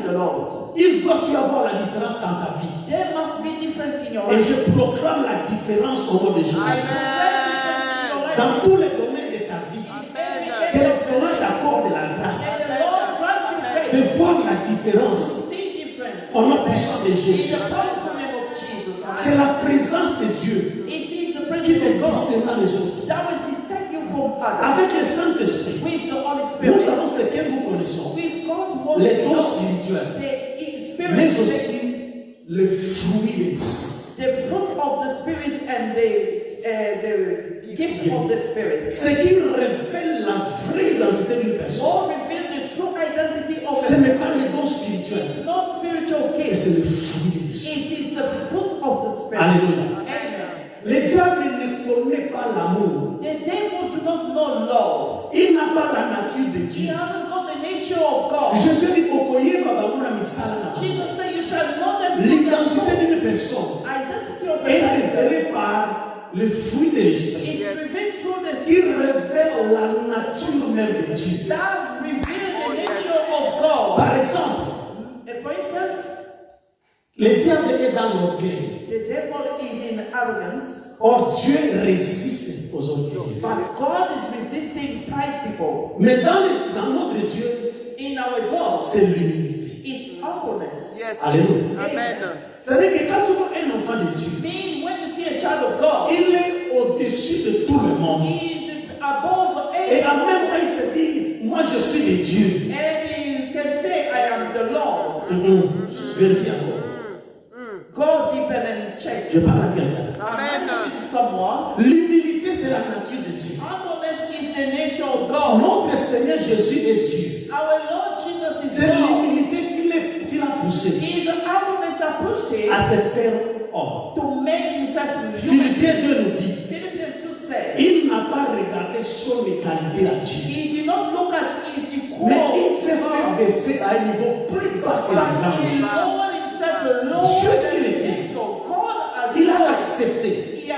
the Lord. Il doit y avoir la différence dans ta vie. There must be difference in your Et life. je proclame la différence au nom de Jésus. Dans tous les domaines de ta vie, que le Seigneur t'accorde la grâce de voir la différence au nom puissant de Jésus. C'est la présence de Dieu qui te distinguera les autres. Avec le Saint-Esprit, nous savons ce que nous connaissons, les dons spirituels, mais aussi le fruit de l'Esprit. The fruit of the Spirit and the gift of the Spirit. Ce qui révèle la vraie identité d'une personne. Or reveal the true identity of Ce n'est pas les dons spirituels, It's not spiritual mais gifts. c'est le fruit de l'Esprit. It is the fruit of the Spirit. Alléluia. Amen. Le diable ne connaît pas l'amour. The devil do not know love. Il n'a pas la nature de He Dieu. hasn't got the nature of God. Jésus dit Okoye Babamuna Misala. Jesus said, "You shall know them." L'identité d'une personne Identity of est the révélée par le fruit de l'Esprit, It's revealed through the qui révèle la nature même de Dieu. that reveals the nature of God. Par exemple, For instance, le diable est dans l'orgueil. the devil is in arrogance. Or Dieu résiste aux orgueilleux. But God is resisting pride people. Mais dans notre Dieu, In our God, c'est l'humilité. it's humbleness. Yes. Alléluia. Amen. C'est-à-dire que quand tu vois un enfant de Dieu, Meaning when you see a child of God, il est au-dessus de tout le monde. he is above Et everything. en même temps, il se dit, moi je suis de Dieu. And he can say, I am the Lord. Vérifie encore. Go deeper and check. Je parle à quelqu'un. I'm talking to someone. L'humilité, c'est la nature de Dieu. Humbleness is the nature of God. Notre Seigneur Jésus est Dieu. Our Lord Jesus is C'est God. l'humilité qui l'a poussé It is the humbleness that pushed him à se faire homme. to make himself human. Philippiens 2 nous dit, Philippians 2 says, il n'a pas regardé son égalité à Dieu. he did not look at his equal. Mais il s'est fait baisser à un niveau plus bas que les But he anges. lowered himself lower Dieu than qu'il the était. angel. God has Il a accepté he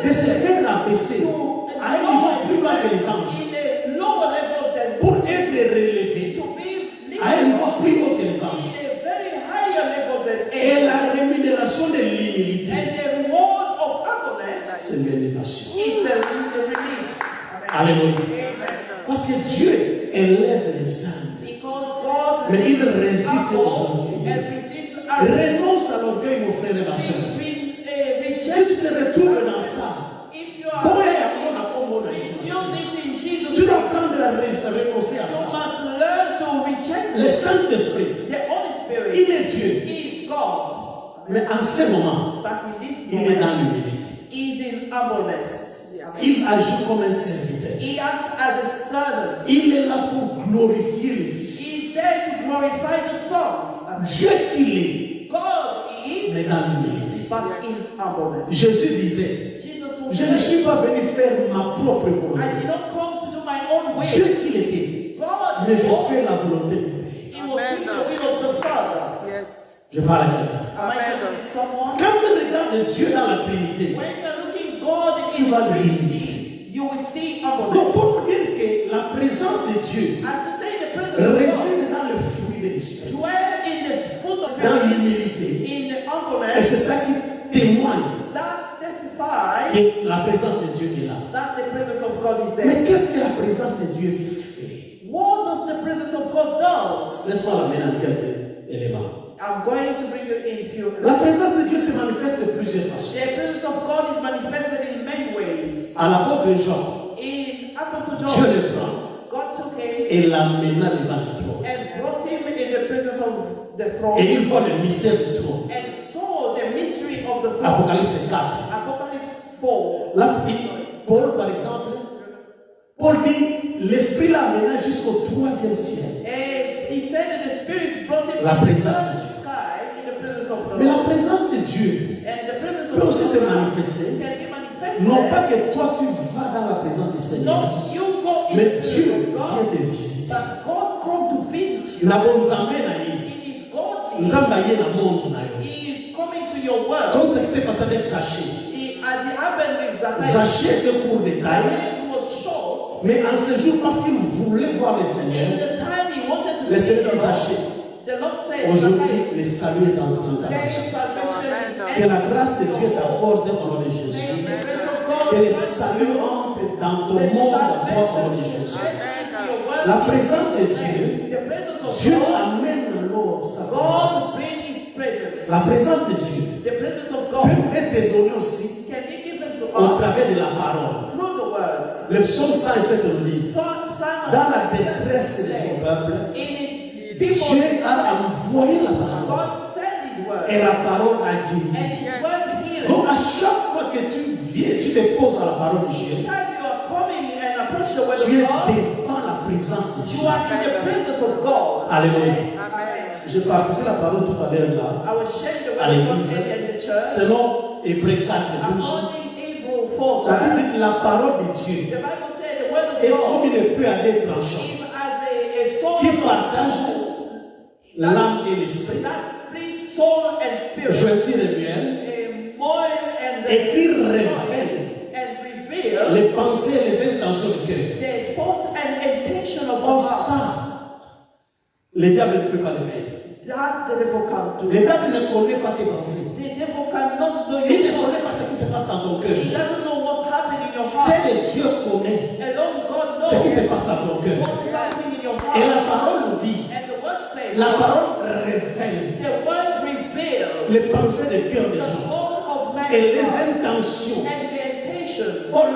de se accepted faire abaisser to à un niveau plus bas que les anges in a lower level than pour être relevé to be à un niveau lifted plus haut que les anges. in a very higher level than Et angels. la rémunération de l'humilité, And the reward of humbleness c'est l'élévation. is a relief. Alléluia. Amen. Parce que Dieu élève les âmes, Because God mais il résiste aux humble orgueilleux. and resists arrogance. Renonce à l'orgueil, mon frère et ma soeur. Si Reject. tu te retrouves dans ça, If you bon, are et à mon affront, mon refusing in Jesus, tu you dois apprendre à renoncer à ça. must learn to reject Le Saint-Esprit, the Holy Spirit. il est Dieu, He is God, mais en ce moment, but in this il est dans moment, l'humilité. he is in humbleness. Il agit comme un serviteur. He acts as a servant. Il est là pour glorifier le Fils. He is there to glorify the Son. Dieu qu'il God est, is, mais dans l'humilité. but in humbleness. Jésus disait, Jesus will je ne say, suis pas venu faire ma propre I volonté. did not come to do my own way. Dieu qu'il était, God mais je will fais la volonté de Dieu. He will do the will of the Father. Yes. Je parle à quelqu'un. Am I talking to someone? Quand tu regardes Dieu dans la Trinité, When you're looking God tu in vas the l'humilité. Trinity, you will see Donc humbleness. pour vous dire que la présence de Dieu As to say the presence of God, réside dans le fruit de l'Esprit, dwell in the fruit of dans Spirit, l'humilité. in the Et humbleness, c'est ça qui témoigne that testifies que la présence de Dieu est là. that the presence of God is there. Mais qu'est-ce que la présence de Dieu fait? What does the presence of God does? Laisse-moi l'amener dans quelques éléments. I'm going to bring you in few. La présence de Dieu se manifeste de plusieurs façons. The presence of God is manifested in many ways. À l'apôtre de Jean, In Apostle Dieu John, le prend God took him et l'amena devant le trône. and brought him in the presence of the throne Et il voit le mystère du trône. and saw the mystery of the throne. Apocalypse 4. Apocalypse 4. Là, Paul, par exemple, Paul dit, l'Esprit l'amena jusqu'au 3e ciel. And he said that the Spirit brought him La to the présence third de Dieu. sky in the presence of the Mais la Lord. présence de Dieu And the presence of peut aussi se God manifester. can be manifested. Non pas que toi tu vas dans la présence du Seigneur, Not you go into mais the Dieu presence of vient God, te visiter. but God come to visit you. Na bonzambe na ye, It is godly. nzambe aye na monde na yo. He is coming to your world. Donc ce qui s'est passé avec Zachée. As it happened with Zacchaeus, Zachée était court de taille, Zacchaeus was short. mais en ce jour, parce qu'il voulait voir le In Seigneur, the time he wanted to le see Seigneur the dit Lord, Zachée, The Lord says, Aujourd'hui, le salut est en train "Okay, d'arriver. salvation Que is la grâce de Dieu t'accorde au nom de Jésus. the grace of God. Que le salut entre dans ton monde à toi au nom de Jésus. La présence de Dieu, The presence of Dieu God, amène alors sa présence. God brings His presence. La présence de Dieu The presence of peut God être donnée aussi can be given to au us travers de la parole. through the words. Le psaume 107 nous dit, Psalm dans la détresse de son peuple, in Dieu people, a envoyé la parole God sent His word, et la parole a guéri. and His word heals. Donc à chaque fois que tu viens, tu te poses à la parole de Dieu, Each time you are coming and approach the word tu es of God, devant la présence de you Dieu. are in the presence of God. Alléluia. Amen. J'ai partagé la parole tout à l'heure là, I was sharing the à word of God l'église, in the church. selon Hébreux 4, 12. According Hebrew 4, La Bible dit la parole de the Dieu Bible said the word of est God comme une épée à deux tranchants is as a sword qui partage l'âme et l'esprit, that splits soul and spirit, jointure et miel, moil and et qui révèle and reveal les pensées et les intentions du cœur. the thought and intention of Or the heart. ça, le diable ne peut pas le faire. That the devil can't do. Le diable ne connaît pas tes pensées. The devil cannot know Il ne your connaît pas thoughts. ce qui se passe dans ton He cœur. doesn't know what happened in your heart. Seul Dieu connaît Alone God knows ce qui se passe dans ton cœur. what is happening in your Et la heart. parole nous dit, And the word says, la parole révèle the word reveals les pensées des cœurs des the gens thought of man et les intentions. and the intentions. Or,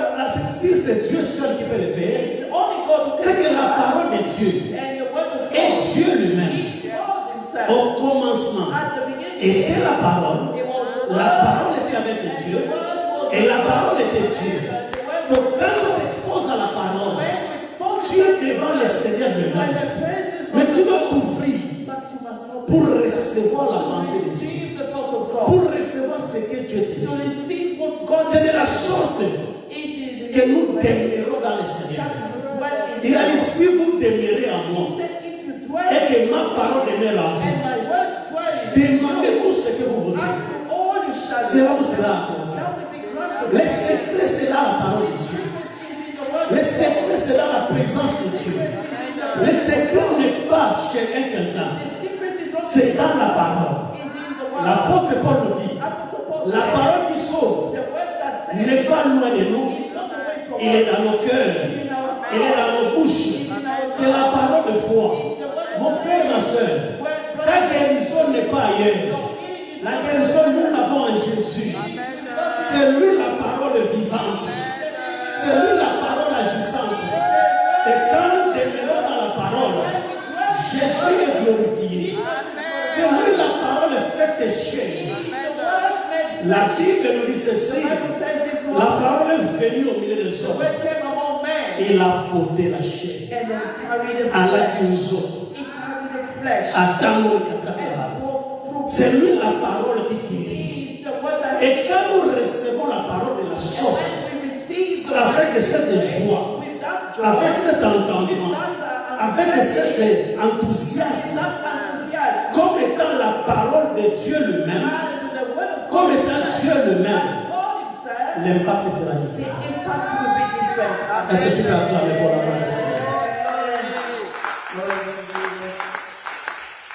si c'est Dieu seul qui peut le faire, It's only God who c'est can que do la that. parole de Dieu And the word of est God Dieu lui-même. is God himself. Au commencement At the beginning, était la parole, it was the la word, parole était avec and Dieu, the word was et la the parole word. était Dieu. And the word Donc was quand God. tu t'exposes à la parole, When you expose tu es yourself devant to le God, Seigneur you are in lui-même. the presence Mais of tu the dois Lord. t'ouvrir But you must open pour yourself recevoir la to pensée de Dieu, receive the thought of God. pour recevoir ce que Dieu te To dit. receive what God C'est de la says. sorte It is que nous way demeurons dans le Seigneur. that you dwell in Il a dit, God. si vous demeurez en moi, He said, if you et dwell que ma parole demeure en and vous, my word dwell in you, demandez tout ce que vous voulez. ask for all you shall Cela vous receive. sera accordé. Shall we be granted? Le secret, c'est là la parole de Dieu. Le secret, c'est là la présence de Dieu. Le secret n'est pas chez un quelqu'un, c'est dans la parole. L'apôtre Paul nous dit, la parole qui sauve n'est pas loin de nous, il est dans nos cœurs, il est dans nos bouches. C'est la parole de foi. Mon frère, ma soeur, ta guérison n'est pas ailleurs. La guérison, nous l'avons en Jésus. C'est lui la parole vivante. C'est lui la parole agissante. Et quand nous demeurons dans la parole, Jésus est glorifié. C'est lui la parole faite chair. La Bible nous dit ceci. La parole est venue au milieu des hommes. Il a porté la chair. À la guérison. À Tango c'est lui la parole qui guérit. Et quand nous recevons la parole de la sorte, avec cette joie, avec cet entendement, avec cet enthousiasme, comme étant la parole de Dieu lui-même, comme étant Dieu lui-même, l'impact sera différent. Est-ce que tu peux acclamer pour la gloire du Seigneur?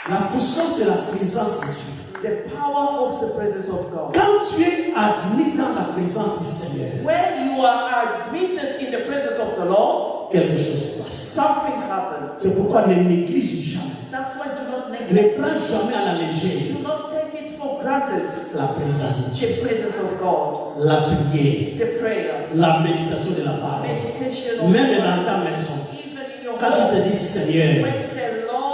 La puissance de la présence de Dieu. The power of the presence of God. Quand tu es admis dans la présence du Seigneur, When you are admitted in the presence of the Lord, quelque chose se passe. something happens. C'est pourquoi ne néglige jamais. That's why do not Ne neglect. prends jamais à la légère Do not take it for granted. la présence de Dieu. The presence of God, La prière, the prayer, la méditation de la parole. meditation of Même God, dans ta maison, even in your quand tu te home. dis Seigneur, When you say,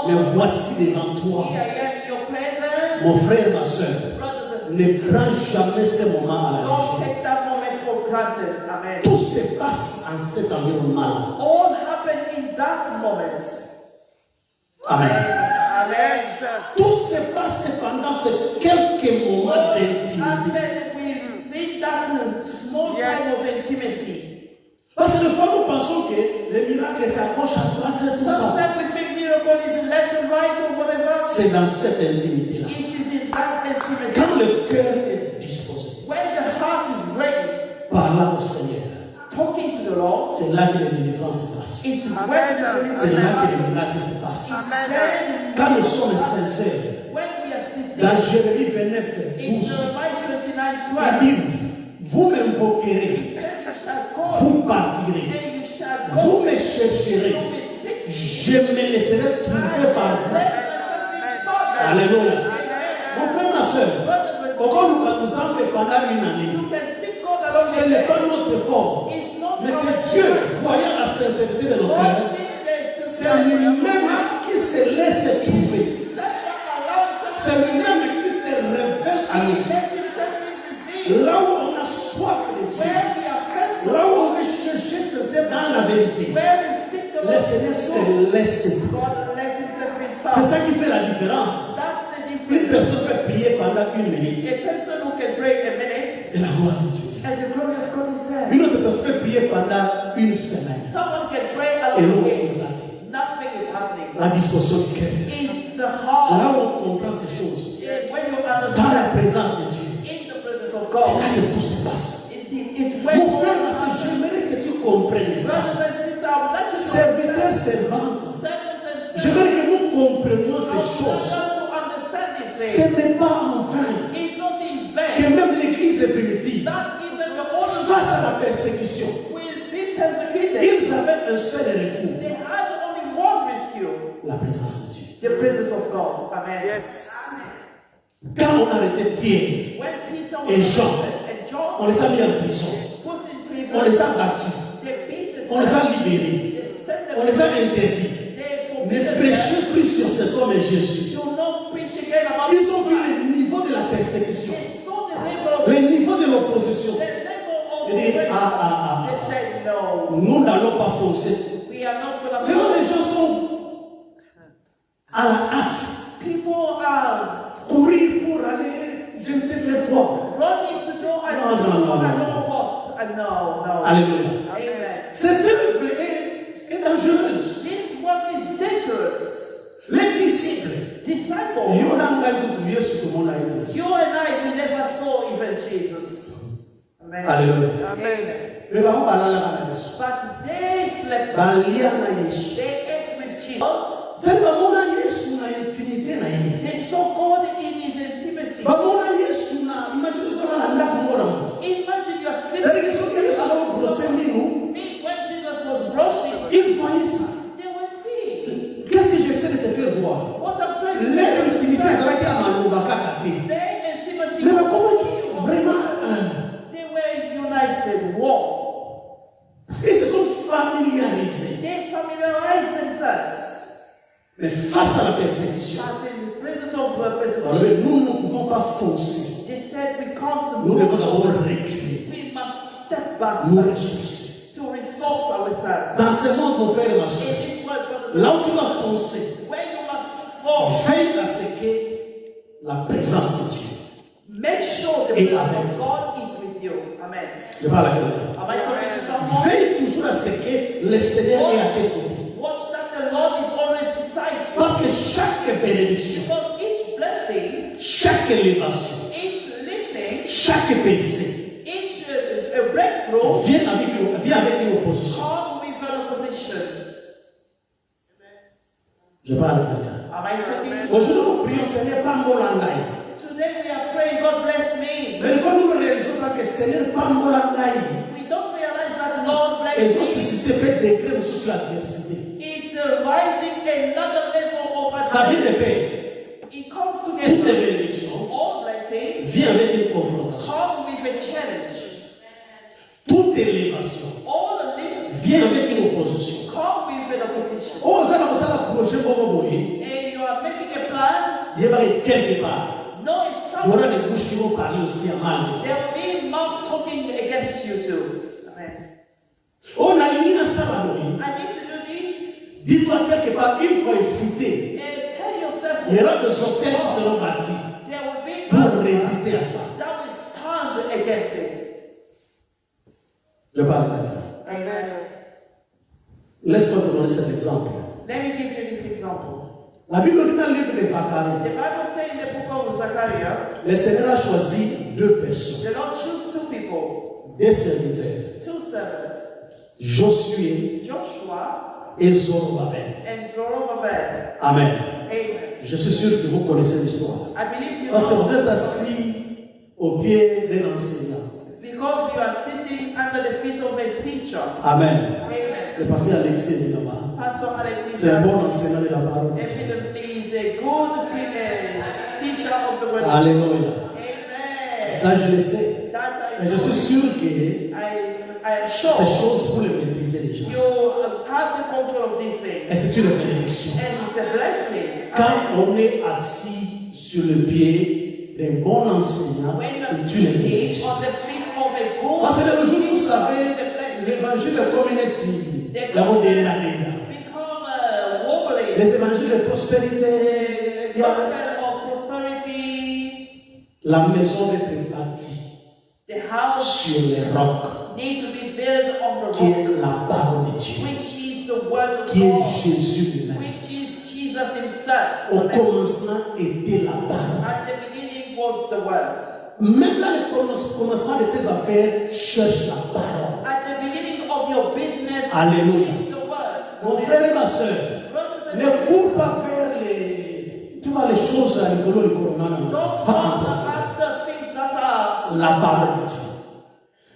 me Lord, voici devant toi, here I am in your presence, mon frère, ma soeur, brothers and ne sisters, prends jamais ce moment à la don't légère. take that moment for granted. Amen. Tout se passe en cet environnement. All happened in that moment. Amen. Amen. Tout se passe pendant ces quelques moments d'intimité. Happened within that small time of intimacy. Parce que des fois, nous pensons que le miracle, c'est à gauche, à droite, tout ça. Sometimes we think miracle is left and right or whatever. C'est dans cette intimité-là. It is in that intimacy. Quand le cœur est disposé, When the heart is ready, parlant au Seigneur, talking to the Lord, c'est là que les délivrances se passent. it's when the C'est là que deliverance les miracles se passent. passe. Then, Quand nous sommes sincères, when we are sincere, dans Jérémie 29, in 12, Jeremiah 29, il 12, dit, vous m'invoquerez, he said, you shall call, vous partirez, and you shall vous go. me chercherez, You will seek me. je me laisserai trouver par vous. Let myself be found. Alléluia. Amen. Mon frère, ma soeur, Brothers and pourquoi nous baptisons pendant une année? you can seek God along Ce the n'est way. pas notre effort, It's not mais our c'est Dieu, effort. voyant la sincérité de nos God cœurs, sees the c'est lui-même qui se laisse trouver. C'est lui-même qui se révèle à nous. Là où on a soif de Dieu, là où on veut chercher sincère dans la vérité, le Seigneur se laisse trouver. C'est ça qui fait la différence. Une personne peut prier pendant une minute A person who can pray a minute et la gloire de Dieu. and the glory of God is there. Une autre personne peut prier pendant une semaine Someone can pray et along the l'autre way. nous arrive. Nothing is happening. La disposition du cœur. It's the Là heart. où on comprend ces choses, When you dans la understand présence de Dieu, in the presence of c'est là God, que tout se passe. it's when Mon frère, ma soeur, j'aimerais que tu comprennes ça. brothers and sisters, I would like to Serviteur, servante, j'aimerais que nous comprenions ces choses. Ce n'est pas en vain It's not in que vain même l'église primitive, that even the old face à la persécution, will be persecuted. ils avaient un seul recours, They had only one rescue, la présence de Dieu. the presence of God. Amen. Yes. Quand on arrêtait Pierre, When Peter Et was Jean. arrested and John on les a mis en prison, put in prison, on les a battus, they beat on les them, a libérés, they set them on les a free, interdits. they Ne forbidden them prêchez plus sur cet homme Jésus. to not preach again about Ils ont vu Christ. le niveau de la persécution, They saw the level of le niveau de l'opposition. the level of Ils disent, oppression. ah, They said no, nous n'allons pas foncer. we are not going Maintenant, to. les gens sont à la hâte, People are courir pour aller, je ne sais faire quoi. running to go and No, no, no, I no. don't know what. No. Alléluia. Amen. Cette œuvre est dangereuse. This one is dangerous. Les disciples, Disciples, il y en a un gars qui est sur tout le monde a été. you and I, we never saw even Jesus. Amen. Alléluia. Amen. Mais par contre, là, là, Yesu. But they slept. Dans l'ia na Yesu. They ate with Jesus. C'est bamona Yesu na intimité na yeye. They saw God in His intimacy. Bamona Yesu na imagine ça na ndako mora mtu. Imagine you're C'est sitting. que ce que Yesu a brosser nous, When Jesus was brushing, il voyait ça. they were seeing. Qu'est-ce que j'essaie de te faire voir? What I'm trying to Leur intimité say, ezalaki ya maloba kaka te. their intimacy. Mais bakomaki vraiment They were united, war. ils se sont familiarisés. They familiarized themselves. Mais face à la persécution, But in the presence of alors, persecution, nous ne pouvons pas foncer. they said we can't Nous devons move. d'abord reculer, We must step back nous ressourcer. to resource ourselves. Dans ce monde, mon frère et ma In soeur, this world, brothers, là où tu vas foncer, where you must fall, veille à ce que la présence de Dieu. make sure the Et presence amen. of God is with you. Amen. Je parle à quelqu'un. Am I talking to someone? Veille toujours à ce que le Seigneur est à tes côtés. Watch that the Lord is always beside you. Parce que chaque bénédiction, Because each blessing, chaque élévation, each lifting, chaque percée each breakthrough vient avec une opposition. come with an opposition. Je parle à quelqu'un. Am I talking to Aujourd'hui, nous prions, Seigneur, pas Molangaï. Today we are praying, God bless me. Mais une fois nous ne réalisons pas que Seigneur, pas Molangaï. We don't realize that Lord Et bless nous me. susciter peut décret sur l'adversité. It's rising another level of Ça vient de adversity. paix. It comes Toute les together. bénédictions All blessings vient avec une confrontation. come with a challenge. Toute élévation All lift vient avec une opposition. come with an opposition. Oh, ça va projet pour And you are making a plan. il va être quelque part. No, it's Il y aura something. des bouches qui vont parler aussi à mal. There will be mouth talking against you too. Amen. Oh, la ligne ça va mourir. I need to do this. Dis-toi quelque part, il faut effriter. And tell yourself Il y aura des hôtels qui seront bâtis there will be pour others résister à ça. that will stand against it. Je parle à Amen. Laisse-moi te donner cet exemple. Let me give you this example. La Bible dit dans le livre de Zacharie, The Bible says in the book of Zechariah, le Seigneur a choisi deux personnes, the Lord chose two people, deux serviteurs, two servants, Josué Joshua et Zorobabel. and Zerubbabel. Amen. Amen. Je suis sûr que vous connaissez l'histoire. I believe you Parce que know, vous êtes assis au pied d'un enseignant. because you are sitting under the feet of a teacher. Amen. Amen. Le pasteur Alexis est là-bas. Pastor C'est un Alexis bon enseignant de la parole. evidently is a good teacher of the word. Alléluia. Amen. Ça, je le sais. That I Et je suis sûr que I am ces sure choses, vous les maîtrisez déjà. you have the control of these things. Et c'est une bénédiction. And it's a blessing. Quand on est assis sur le pied d'un bon enseignant, When you are c'est une sitting bénédiction. on the feet of a good Parce que le jour où vous savez, it's a blessing. l'évangile de communauté, la route de l'année. Become wobbly. Les évangiles de prospérité, The gospel of prosperity, la maison est bâtie the house sur les rocs, need to be built on the qui rock, est la parole de Dieu, which is the word of qui est God, Jésus lui-même. which is Jesus himself. Au commencement était la parole. At the beginning was the word. Même là, le commencement de tes affaires, cherche la parole. At the beginning of your business, Alléluia. is the word. Mon frère et ma soeur, Brothers and ne cours pas vers les, tu vois, les choses à rigolo, le corona. don't follow after things that are La parole de Dieu.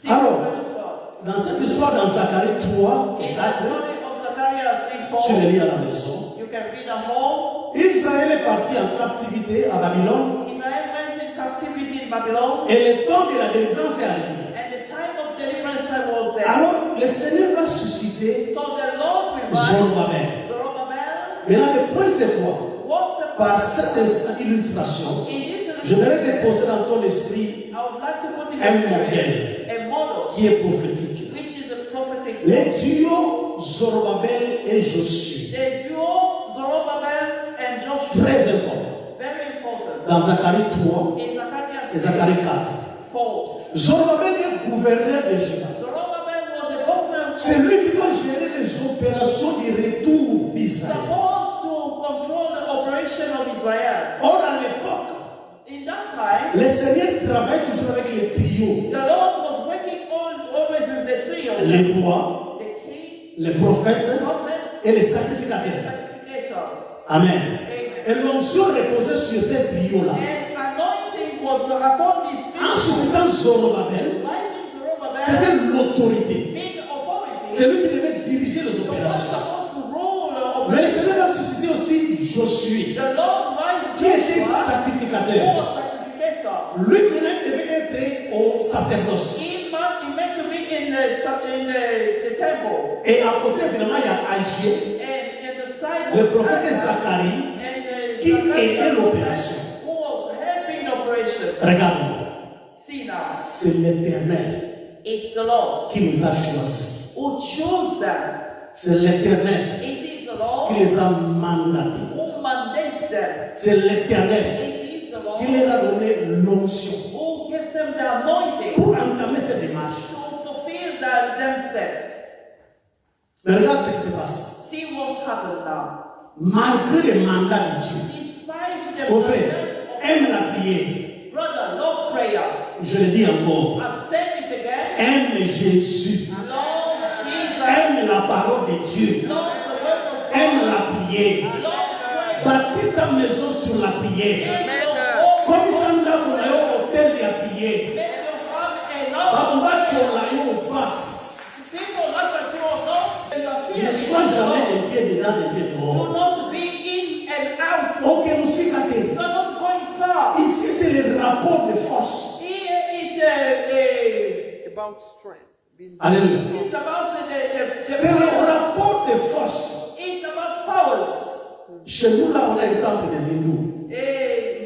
seek the Alors, word of God. dans cette histoire, dans Zacharie 3 et In the 4, story of Zechariah tu le 3:4, lis à la maison. you can read at home. Israël est parti en captivité à Babylone Israel went in captivity in Babylon, et le temps de la délivrance est arrivé. and the time of deliverance was there. Alors, le Seigneur va susciter So the Lord will rise Zorobabel. Zerubbabel. Maintenant, le point c'est quoi? What's the Par point? cette illustration, In this je voudrais déposer dans ton esprit I would like to put in un your spirit modèle a model qui est prophétique. which is a prophetic. Les duos Zorobabel et Josué, The duo Zerubbabel and Joshua, très important. very important. Dans Zacharie 3 In et Zechariah Zacharie 4. 4, Zorobabel est gouverneur de Juda. Zerubbabel was a governor C'est lui qui va gérer les opérations de retour d'Israël. supposed to control the operation of Israel. Or, à l'époque, In that time, le Seigneur travaille toujours avec les trios, the Lord was working always with the three of them: les rois, the king, les prophètes the prophets, et les and the sacrificateurs. sacrificators. Amen. Amen. Et l'onction reposait sur ces trios-là. And anointing was upon these En three. suscitant Zorobabel, Rising Zerubbabel, c'était l'autorité. being authority, C'est lui qui devait diriger les the one opérations. supposed to rule Mais le operation. Seigneur va susciter aussi Josué, The Lord qui rising était Joshua, sacrificateur. who was sacrificator. Lui-même devait être au sacerdoce. He meant to be in the temple. Et à côté, finalement, il y a Agier, And in the side le of prophète Anna, Zacharie, and qui aidait l'opération. who was helping operation. Regarde, See now, c'est l'Éternel it's the Lord qui les a choisis. who chose them. C'est l'Éternel It is the qui Lord les a mandatés. who mandates them. C'est l'Éternel It is the Lord qui leur a donné l'onction who gives them the anointing pour entamer cette démarche. to fulfill them steps. Mais regarde ce qui se passe. See what happened now. Malgré le mandat de Dieu, Despite the mon frère, mandate aime of la prière. brother, love prayer. Je le dis encore. I'm saying it again. Aime Jésus. Love Jesus. Aime la parole de Dieu. Love the word of God. Aime la prière. Love prayer. Bâtis ta maison sur la prière. Make your home, Comme ça, nous avons un hôtel de la prière. make your home enough. Baba Chola ou pas. People like to know you are Ne feeling. sois jamais un pied dedans, un pied Do dehors. not be in and out. Ok, nous sommes gâtés. You are not going far. Ici, c'est le rapport de force. Here it's About strength. Being Alléluia. it's about C'est le rapport de force. it's about powers. Chez nous, là, on a le temple des hindous.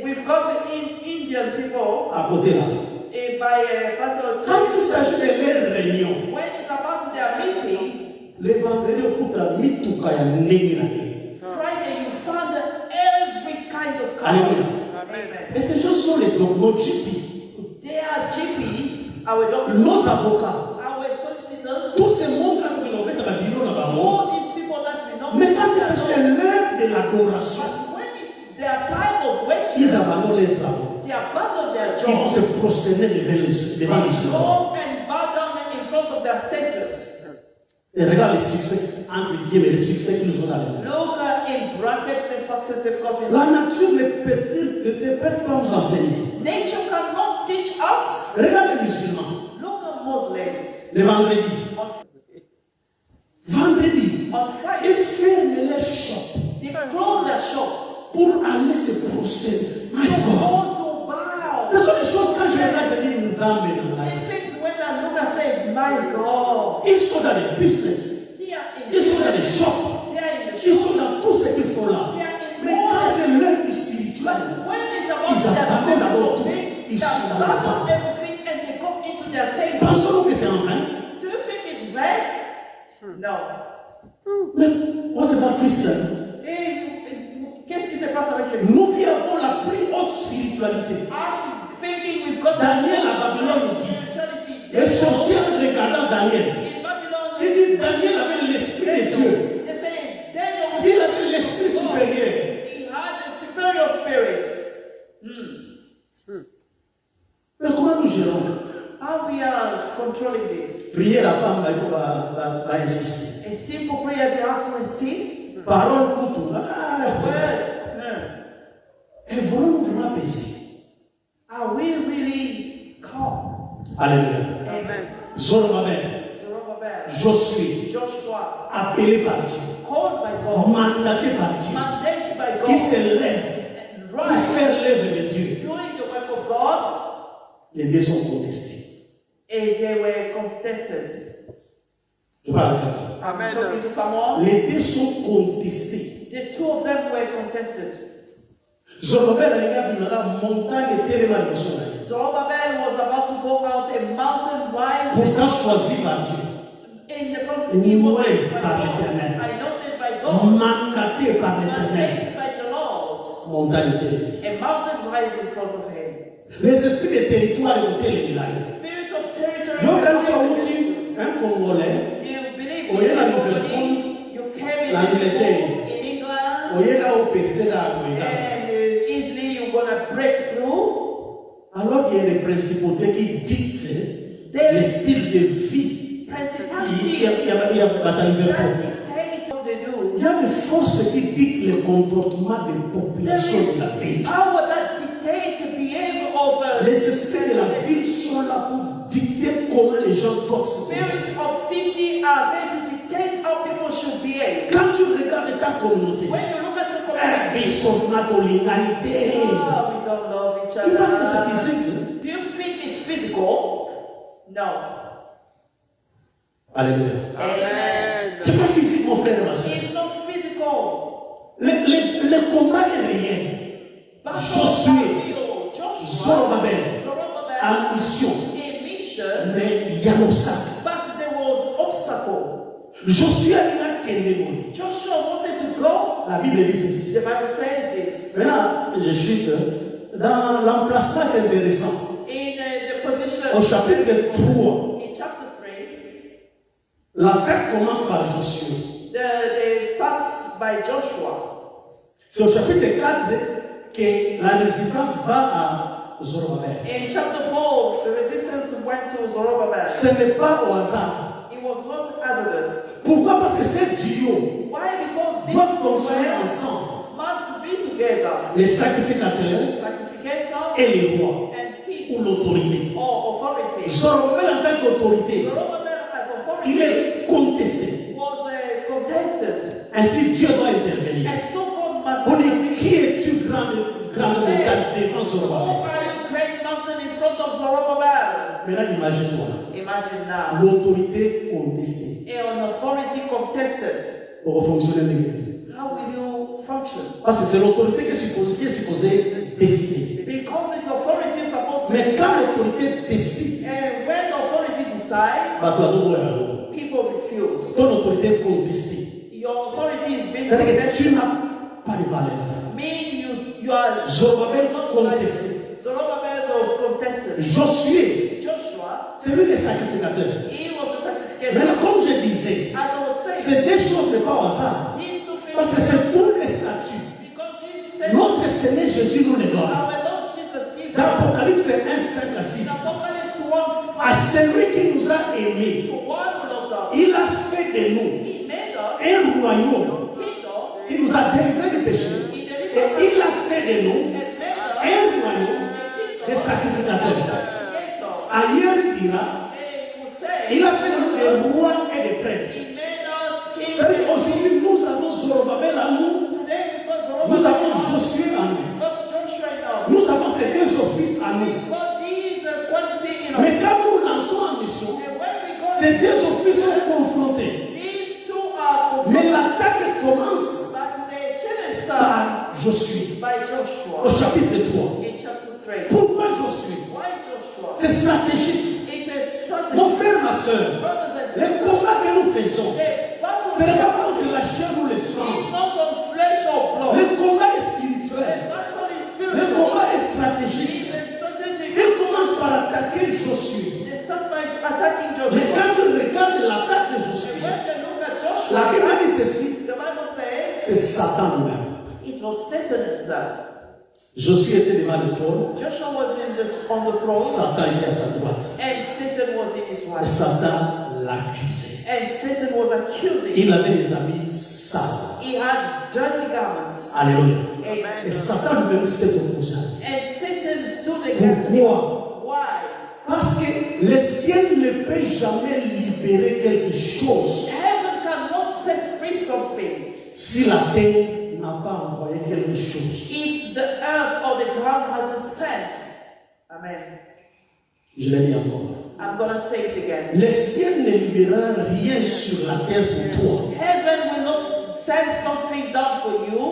We've got Indian people À côté, là. by Pastor Quand il James. s'agit de leur réunion, When it's about their meeting, l'évangile okuta mituka ya ndenge na ndenge. Friday you found every kind of Alléluia. cars. Amen. Et ces gens sont les nos GP, They are GPs, our doctors, nos avocats. our solicitors, Tous ces mondes-là que l'on met dans la bureau là-bas. all these people that we know. Mais quand il s'agit de l'heure de l'adoration, But when it's their time of worship, ils abandonnent les travaux. they abandon their Ils vont job. se prosterner devant They les cieux. go and bow down in front of their statues. Et regarde les succès. entre guillemets, le succès qu'ils ont dans les mains. Look in bracket the success they've got in La life. nature ne peut pas nous enseigner. Nature cannot teach us. Regarde les musulmans. Look at Muslims. Le vendredi. Vendredi, On ils Friday, ferment les shops they close their shops. pour aller se prosterner. My They God. go to bow. Ce sont des choses quand je regarde, je dis, nous emmènent. They think when I look and say, my God, Ils sont dans les business. they are in Ils sont dans les the shops. They are in the Ils shop. sont dans tout ce qu'ils font là. They are in Mais quand more. c'est leur vie spirituelle, When it's ils about their abandonnent d'abord spiritual tout. thing, Ils they sont dans le abandon temps. everything and they go into their table. Pensons-nous que c'est en vain? Do you think it's bad? No. Mais what about Christians? Qu'est-ce qui se passe avec les Nous qui avons la plus haute spiritualité. Us thinking we've got Daniel à Babylone dit, spirituality. les sorciers en regardant Daniel, In Babylon, il dit Daniel avait l'esprit de Dieu. they say Daniel Il avait l'esprit supérieur. he had a superior spirit. Mais comment nous gérons? How we are controlling this? Prier la femme, il faut va insister. A simple prayer they have to insist. Parole pour tout. Word. Et voulons-nous vraiment apaiser? Are we really calm? Alléluia. Amen. Zorobabel, Zerubbabel, Josué, Joshua, appelé par Dieu, called by God, mandaté par Dieu, mandated by God, qui se lève and pour rise, faire l'œuvre de Dieu. doing the work of God, Les deux sont contestés. and they were contested. Je parle à quelqu'un. I'm talking to someone. Les deux sont contestés. The two of them were contested. Zorobabel regarde dans la montagne de Téléma de Soleil. Zerubbabel was about to go out a mountain wide Pourtant choisi par Dieu, in the country. He was Ouais, by par God, l'Éternel. anointed by God, mandaté par l'Éternel. mandated by the Lord. Montagne de Téléma. A mountain rise in front of him. Les esprits de territoire et de Téléma. Spirit of territory. Donc, quand sont un Congolais, You believe Oye, la in Liverpool, Liverpool, you came in l'Angleterre. Liverpool, in England, au lieu là où percer là, and easily you're gonna break through. alors qu'il y a des principautés qui dictent le style de vie. Il y a bataille de That Liverpool. dictate what they do. Il y a des forces qui dictent le comportement des There populations de la is ville. power that dictates the behavior of Les esprits de la ville sont là pour dicter comment les gens doivent se comporter. Spirit of city are there to dictate how people should behave. Quand tu regardes ta communauté, When you look at your community, ils sont là pour l'égalité. oh, we don't love each Tu penses que c'est other. physique? Do you think it's physical? No. Alléluia. Amen. C'est pas physique, mon frère et ma soeur. It's not physical. Le combat est réel. Josué, Zorobabel, ambition, mais il y a l'obstacle. But there was obstacle. Josué a dit là qu'elle est morte. Joshua wanted to go. La Bible dit ceci. The Bible says this. Maintenant, je chute. Dans l'emplacement, c'est intéressant. In the position Au chapitre 3, in chapter 3, la carte commence par Josué. the starts by Joshua. C'est au chapitre 4 que la résistance va à Zorobabel. In chapter 4, the resistance went to Zerubbabel. Ce n'est pas au hasard. It was not hazardous. Pourquoi? Parce que ces duos Why? Because these doivent two fonctionner men ensemble. must be together. Les sacrificateurs Sacrificator et les rois, and king ou l'autorité. or authority. Zorobabel en tant qu'autorité, Zerubbabel as authority il est contesté. was contested. Ainsi, Dieu doit intervenir. And so God must On dit, qui es-tu grande montagne devant Who Zorobabel? are you great mountain in front of Zerubbabel? Maintenant, imagine-toi. Imagine now. L'autorité contestée. An authority contested. Pour fonctionner de How will you function? Parce que c'est l'autorité qui est supposée décider. Because this authority is supposed to Mais quand decide. l'autorité décide, And when authority decides, people refuse. ton autorité est contestée. Your authority is being C'est-à-dire que tu contested. n'as pas de valeur. Mean you are Zorobabel not contesté. Zerubbabel was contested. Josué, Joshua, c'est lui le sacrificateur. he was the Maintenant, sacrificator. comme je disais, As I was saying, c'est des choses de pas au hasard. these two things, Parce que c'est tous les statuts. because these Notre Seigneur Jésus nous les donne. our Lord Jesus gives Dans us Apocalypse 1, 5 à 6. Apocalypse 1, À celui qui nous a aimés, to one who loved us. il a fait de nous He made us un royaume. Il nous a délivrés du péché. Et il a fait de nous un royaume des sacrificateurs. Ailleurs, il dira, il a fait de nous des rois et des prêtres. C'est-à-dire aujourd'hui, nous avons Zorobabel à nous. Nous avons Josué à nous. Nous avons ces deux offices à nous. Mais quand nous lançons en mission, ces deux offices sont confrontés. Mais l'attaque commence par Josué. Au chapitre 3. Pourquoi Josué? C'est stratégique. Mon frère, ma soeur, les combats que nous faisons, ce n'est pas contre la chair ou le sang. Le combat est spirituel. Le combat est stratégique. Il commence par attaquer Josué. Mais quand je regarde l'attaque de Josué, la Bible dit ceci, c'est Satan lui-même. Josué était devant le trône. Satan était à sa droite. Et Satan l'accusait. Il avait des habits sales. Alléluia. Et Satan lui-même s'est opposé. Pourquoi? Parce que le ciel ne peut jamais libérer quelque chose si la terre n'a pas envoyé quelque chose. If the earth or the ground hasn't sent. Amen. Je l'ai dit encore. I'm going to say it again. Le ciel ne libérera rien sur la terre pour toi. Heaven will not send something down for you.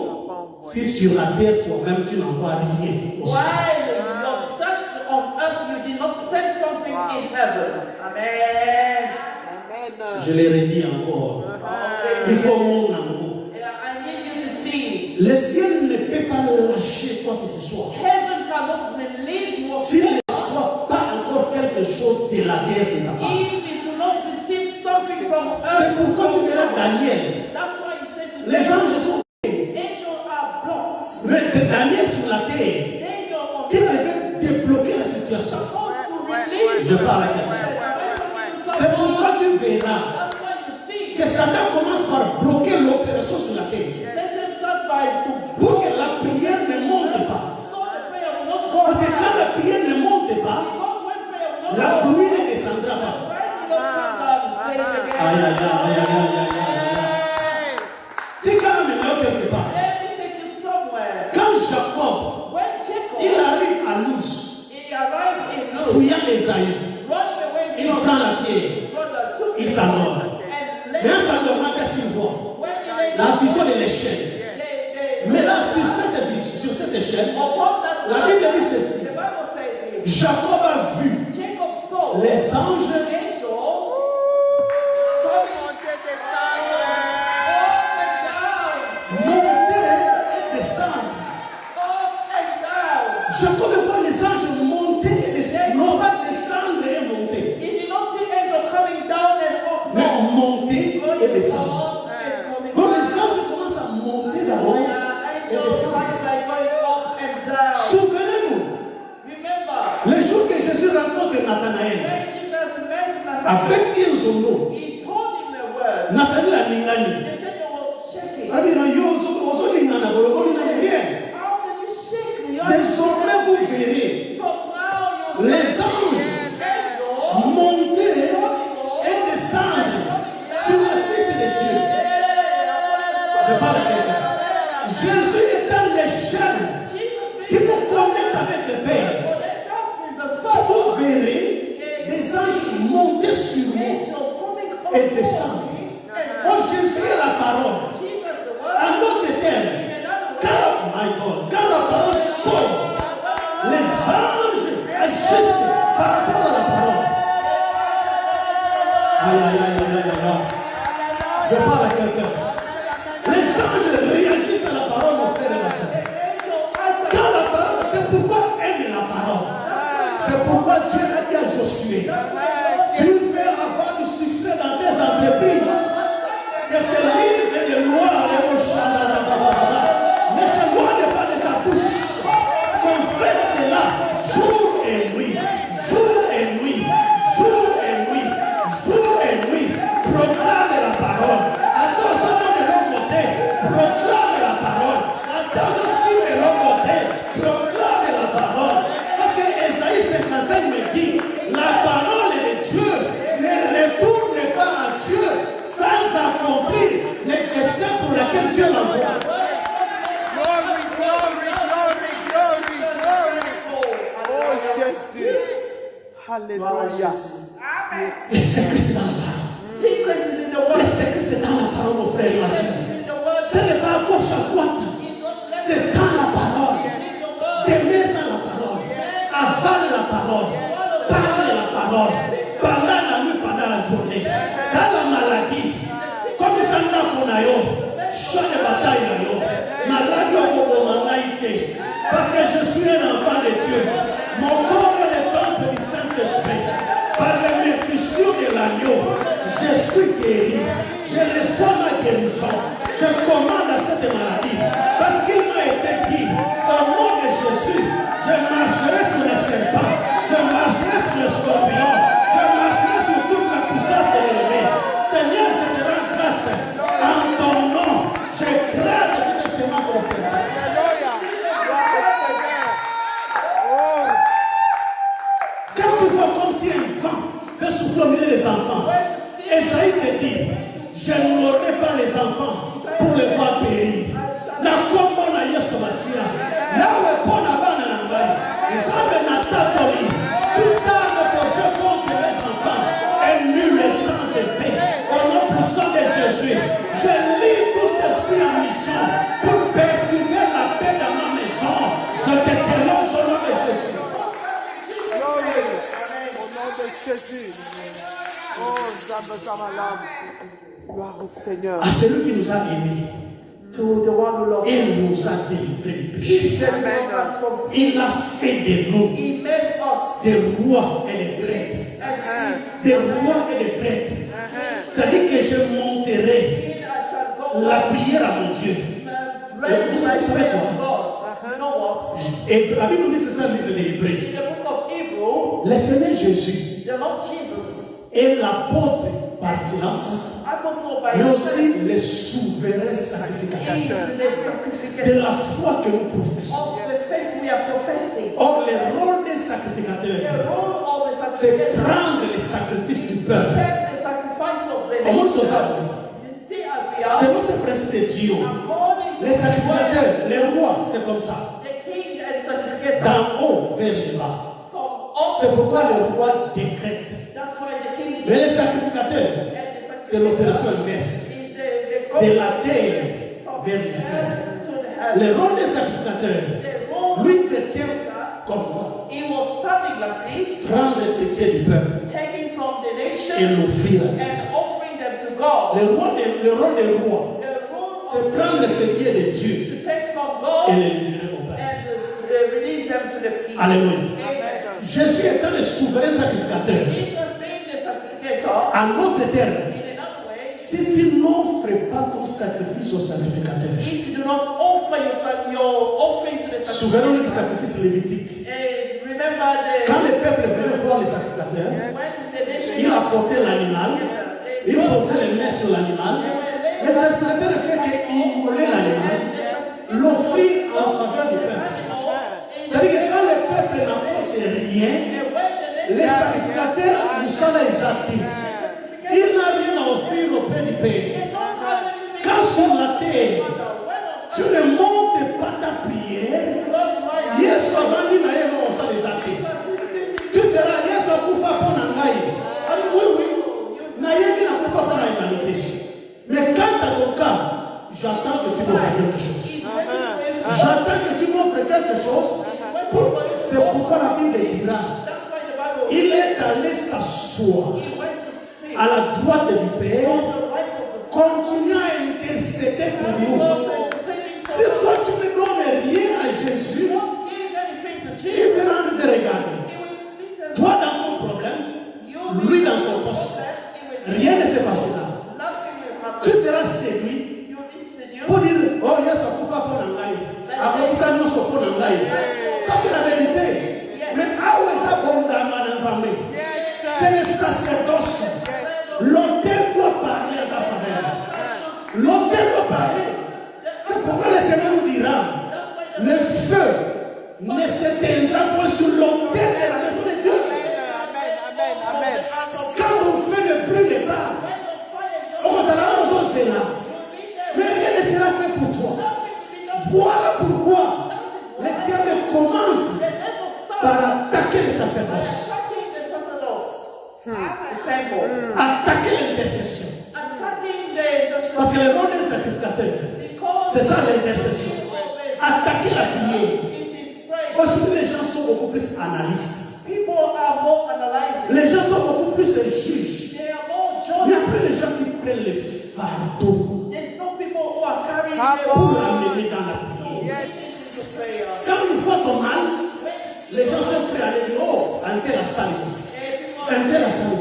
Si sur la terre toi-même tu n'envoies rien. While yourself on earth you did not send something in heaven. Amen. Je l'ai redit encore. Il faut mon amour. Le ciel ne peut pas lâcher quoi que ce soit. Heaven cannot release what S'il ne soit pas encore quelque chose de la terre de ta part. if it do not receive something from earth. C'est pourquoi tu verras Daniel. That's why he said to Les anges sont angels are blocked. mais c'est Daniel sur la terre Angel on qui devait débloquer la situation. supposed to release. Je parle à quelqu'un. C'est pourquoi tu verras That's why you see. que Satan commence par bloquer l'opération sur la terre. Satan starts by to Pour que la prière ne monte pas. so the prayer will not go Parce que down. quand la prière ne monte pas, Because when prayer will not la go pluie ne descendra pas. when will not come down, say it again. Aïe, aïe, aïe, aïe, aïe, aïe, aïe. C'est quand même là quelque part. Let me take you somewhere. Quand Jacob, When Jacob il arrive à Luz, he arrived in Luz, fouillant Esaïe, run away il from prend la pierre, his brother, took il him, s'endort. and Mais later en s'endormant, qu'est-ce qu'il voit? when he lay La down, vision de l'échelle. they Mais là, sur cette échelle, upon that la Bible dit ceci. the Bible says this. Jacob a vu Jacob saw les anges angel monter et descendre. Jacob voit les anges monter et descendre. Non pas descendre et monter, He did not see angel coming down and up. mais No. monter Going et descendre. up and coming Donc down. les anges commencent à monter d'abord et Angels descendre. started by going up and down. Souvenez-vous, Remember, le jour que Jésus rencontre Nathanaël, when Jesus met à Nathanael, Petit Nzono, he told him the word. Nathanaël a Ningani. Nathanael was shaking. Alors, Ozolingana, rien. How can you shake me? You are Désormais, vous verrez From now, you les anges monter et descendre sur le Fils de Dieu. Je parle à quelqu'un. Jésus est dans l'échelle qui nous connecte avec le Père. Vous verrez des anges monter sur nous et descendre. Oh, Jésus est la parole. En d'autres termes, quand la parole sort, les anges agissent par rapport à la parole. Aïe, aïe, aïe, aïe, aïe, aïe. Je parle à quelqu'un. Les anges réagissent à la parole, mon frère et ma soeur. Quand la parole, c'est pourquoi aime la parole. C'est pourquoi Dieu a dit à Josué, tu veux avoir du succès dans tes entreprises. Que ce livre de loi, mais ce loi n'est pas de ta bouche. Confesse cela jour et nuit, jour et nuit, jour et nuit, jour et nuit. Proclame la parole. Attention. Hallelujah. Les secrets, c'est dans la parole. Secret is in the Les word. secrets, c'est dans la parole, mon frère et ma Secret soeur. is in the word. Ce n'est pas à gauche, à droite. C'est dans la parole. Demeurer dans la parole. Avale la parole. Parle la parole. Pendant la nuit, pendant la journée. Dans la maladie. Comme ça n'a pas yo. Champ de bataille là yo. Maladie au Bobomangaïté. Parce que je suis un enfant de Dieu. Mon corps est le temple du Saint-Esprit. Par la méditation de l'agneau, je suis guéri. Je reçois ma guérison. Je commande à cette maladie. Parce qu'il m'a été dit, au nom de Jésus, je marcherai sur les serpents. Je marcherai sur les scorpions. Je marcherai sur toute la puissance de l'ennemi. Seigneur, je te rends grâce. En ton nom, j'écrase toutes les semences de serpents. Quand tu vois comme si un vent veut souffler au milieu des enfants, Esaïe te dit, je n'aurai pas les enfants pour les voir périr. Na kombo na Yesu Masia. Yawe pona bana na ngai. Nzambe na tatoli. Tout arme projet contre les enfants est nul et sans effet. Au nom puissant de Jésus, je lis tout esprit en mission pour perturber la paix dans ma maison. Je te dénonce au nom de Jésus. Au nom de Jésus. Oh, Zamba Zamalam. Gloire au Seigneur. À celui qui nous a aimés To the one who loves et us. nous a délivrés du He péché. delivered us from sin. Il a fait de nous He made us des rois et des prêtres. and Des rois et des prêtres. C'est-à-dire que je monterai I shall go la prière à mon Dieu. ready Vous to savez prayer quoi? to God. You know what? Et la Bible dit c'est ça le livre des Hébreux. In the book of Hebrew, Le Seigneur Jésus the Lord Jesus, est l'apôtre par excellence, apostle by mais himself, aussi le souverain is sacrificateur the de sacrificator la foi que nous professons. of the faith we are professing. Or, le rôle des The sacrificateurs, role of the c'est sacrificator prendre les sacrifices du peuple. take the sacrifice of the Comment nation. tout ça? You see, as we are, Selon ce principe de Dieu, according to les the word, sacrificateurs, les rois, c'est comme ça. the king and sacrificator D'en haut vers le bas. from all. C'est pourquoi le roi décrète. That's why the king Mais les sacrificateurs, and the c'est l'opération inverse. is De la terre vers le ciel. to the heaven. Le rôle des sacrificateurs, The role lui se tient comme ça. he was standing like this, Prendre ce qui est du peuple taking from the et nation l'offrir à Dieu. and offering them to God. Le rôle des rois, The role c'est of prendre ce qui est de Dieu to take from et God le livrer au Père. and release them to the people. Alléluia. Amen. Jésus étant le souverain sacrificateur, Jesus being the sacrificator, en d'autres termes, in another way, si tu n'offres pas ton sacrifice au sacrificateur, if you do not offer your offering to the souvenons-nous du sacrificator, sacrifice lévitique. remember Quand the le peuple venait voir les sacrificateurs, when the nation il apportait l'animal, il posait les mains sur l'animal, les sacrificateurs fait qu'immoler l'animal, l'offrir en faveur du peuple. C'est-à-dire que quand le peuple n'apporte rien, les sacrificateurs nous sont les actifs. Il n'a rien à offrir auprès du Père. Quand sur la terre, tu ne montes pas ta prière, Yesu avandi na yeye on s'en les actifs. Tu seras Yesu akufa pour Nangaï. Oui, oui. Nayebi n'a pas pour la humanité. Mais quand à ton cas, j'attends que tu m'offres quelque chose. J'attends que tu m'offres quelque chose. C'est pourquoi la Bible dira, il est allé s'asseoir à la droite du Père, continuant à intercéder pour nous. Si toi tu ne donnes rien à Jésus, il sera en train de regarder. Toi dans ton problème, lui dans son poste. Rien ne s'est passé là. Tu seras séduit pour dire, oh, il y a son pouvoir pour l'engager. Après ça, nous sommes pour l'engager. Ça, c'est la vérité. Mais ah ouais, ça, bon, dans les c'est le sacerdoce. L'autel doit parler à ta faveur. L'autel doit parler. C'est pourquoi le Seigneur nous dira, le feu ne s'éteindra pas sur l'autel de la maison de Dieu. Amen. Quand on fait le bruit de grâce, on va dans c'est là. Mais rien ne sera fait pour toi. Voilà pourquoi le diable commence par attaquer le sacerdoce. the temple, Attaquer l'intercession. attacking the Parce que le rôle des sacrificateurs, because c'est ça l'intercession. Attaquer la prière. it is prayer. Aujourd'hui, les gens sont beaucoup plus analystes. People are more analyzing. Les gens sont beaucoup plus juges. They are more Il n'y a judging. plus les gens qui prennent les fardeaux There's no people who are carrying Come their pour on. l'amener dans la prière. into prayer. Quand une fois ton mal, les gens sont prêts à aller dire, oh, entrez la salle. Entrez la salle.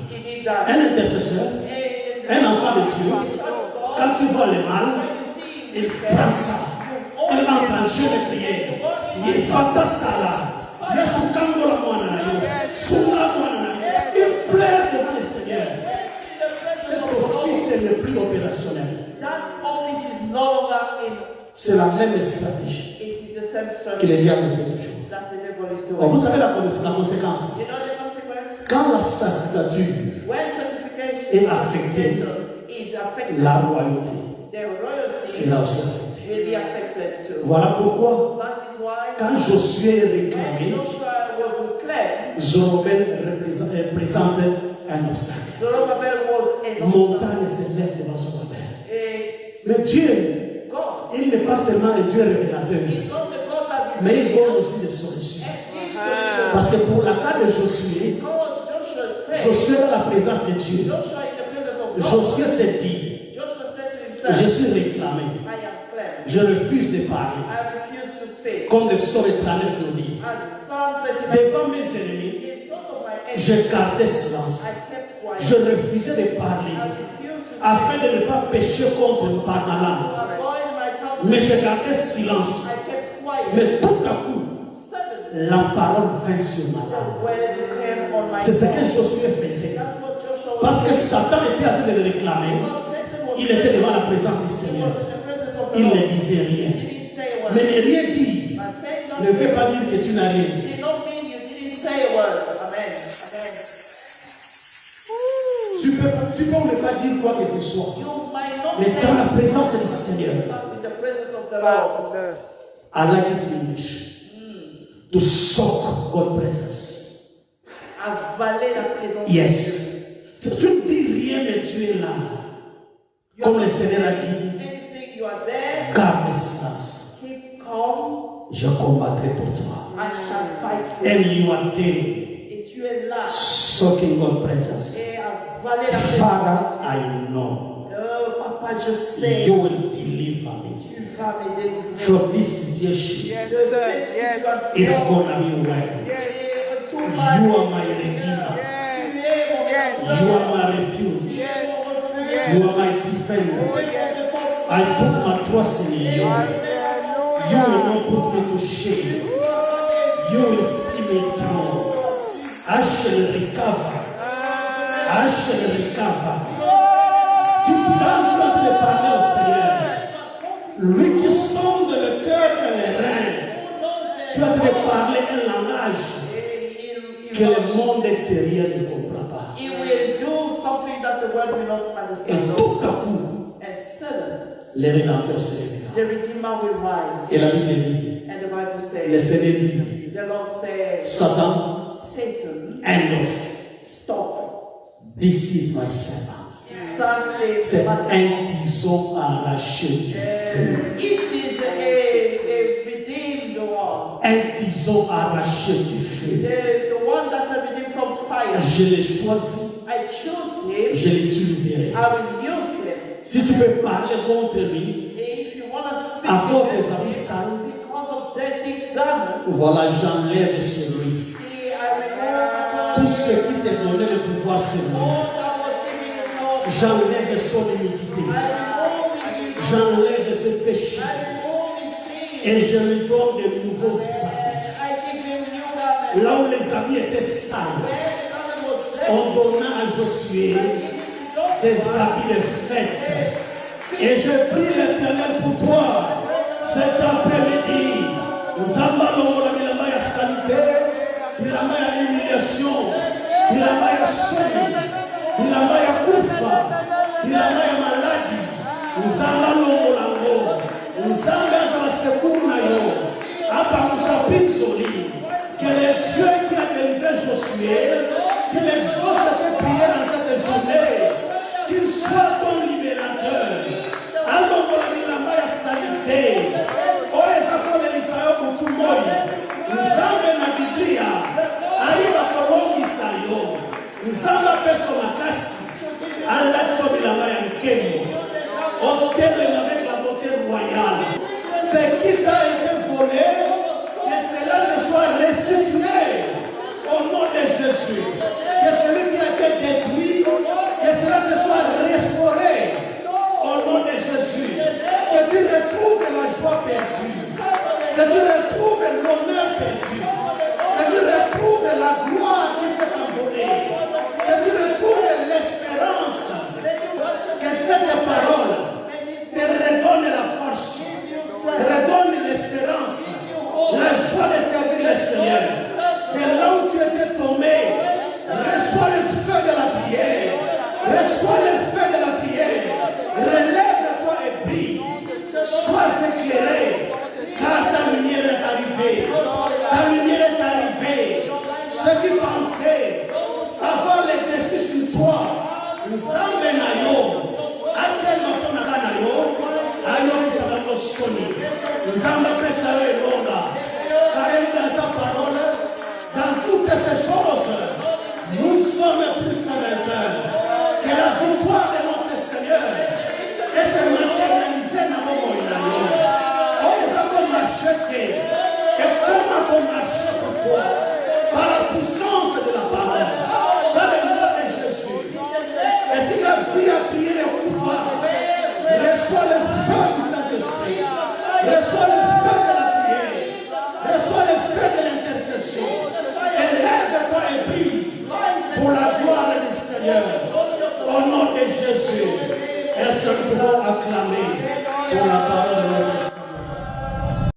He did that. Un intercesseur, un enfant de Dieu, quand tu vois le mal, il prend ça. Il entre en jeu de prière. Il s'attend ça là. Il pleure devant le Seigneur. Cet office n'est plus opérationnel. That office is no longer in. C'est la même stratégie It is the same que strategy les diables font toujours. that the devil is Oh, vous doing. savez la conséquence. You know the consequence? Quand la sacrificature When est sanctification affectée, is affected, la royauté the royalty sera aussi affectée. will be affected too. Voilà pourquoi, That is why quand Josué est when réclamé, Joshua was cleansed, Zorobabel présente un obstacle. Zerubbabel was a Montagne se lève devant Zorobabel. Mais Dieu, God. il n'est pas seulement le Dieu révélateur, He's not the God that mais il reveals donne aussi des solutions. and gives solutions. Parce que pour la cas de Josué, Because Joshua's faith, Josué dans la présence de Dieu, Joshua in the presence of God, Josué s'est dit, Joshua said to je himself, suis réclamé, I am cleansed. je refuse de parler. I refuse to speak. Comme le psaume 39 nous dit, As Psalm 39, devant mes ennemis, in front of my enemies, je gardais silence. I kept quiet. Je refusais de parler, I refused to afin de ne pas pécher contre par ma langue. avoid my tongue. Mais je gardais silence. I kept quiet. Mais tout à coup, Suddenly, la parole vint sur ma the langue. word came on my C'est ce que tongue. Josué faisait. That's what Joshua was Parce que doing. Satan était en train de le réclamer. Because Satan was Il était devant la présence du he Seigneur. was in the presence of the Il Lord. ne disait rien. He didn't say a word. Mais ne rien dire But saying ne veut nothing pas dire que tu n'as rien dit. did not mean you didn't say a word. Amen. Amen. Tu peux ne pas dire quoi que ce soit. You might not Mais say dans la présence du Seigneur, in the presence of the Lord. Father. I like it in English. To soak God's presence. Avaler la présence Yes. Tu ne dis rien, mais tu es là. You Comme are le Seigneur a not dit, saying anything, you are there. garde le silence. Keep calm. Je combattrai pour toi. I shall fight for you. And you are there, Et tu es là. soaking God's presence. Et avaler la présence. Father, I know Oh, Papa, je sais. you will deliver me Tu vas me délivrer. from this situation. Yes, De sir. cette Yes. It's situation. gonna be well. Yes. Et tout You va are bien. my redeemer. Yes. Tu es mon Yes. sauveur. You are my refuge. Yes. You are my defender. I put my trust in you. You will not put me to shame. You will see me through. I shall recover. I shall recover. Tu prends, tu vas te parler au Seigneur. Lui qui sonde le cœur et les reins. Tu vas te parler un langage que le monde extérieur ne comprend pas. He will do something that the world will not Et understand. tout à coup, And suddenly, les rédempteurs se réveillent. the Redeemer will rise. Et la Bible dit, And the Bible le says, Seigneur dit, the Lord says, Satan, Satan, end of. stop. This is my servant. Son says, C'est but un tison arraché du feu. it is a redeemed one. Un tison arraché du feu. The one that I redeemed from fire. Je l'ai choisi, I choose him. je l'utiliserai. I will use him. Si tu peux parler contre lui, If you want to speak à cause des against habits him sales, because of dirty garments, voilà, j'enlève sur lui see, I tout remove ce qui te donnait le pouvoir sur lui. all that was giving you no. J'enlève son iniquité. J'enlève ce péché. Et je lui donne de nouveaux habits. Là où les habits étaient sales, on donna à Josué des habits de fête. Et je prie l'Éternel pour toi cet après-midi. Nous allons la Milamaya sanitaire, Milamaya humiliation, Milamaya soin, Milamaya kufa, Milamaya maladie. Nous allons la mort. Nous allons la secours na yo. Apa nous appelle Soli. Que les Dieu qui a délivré Josué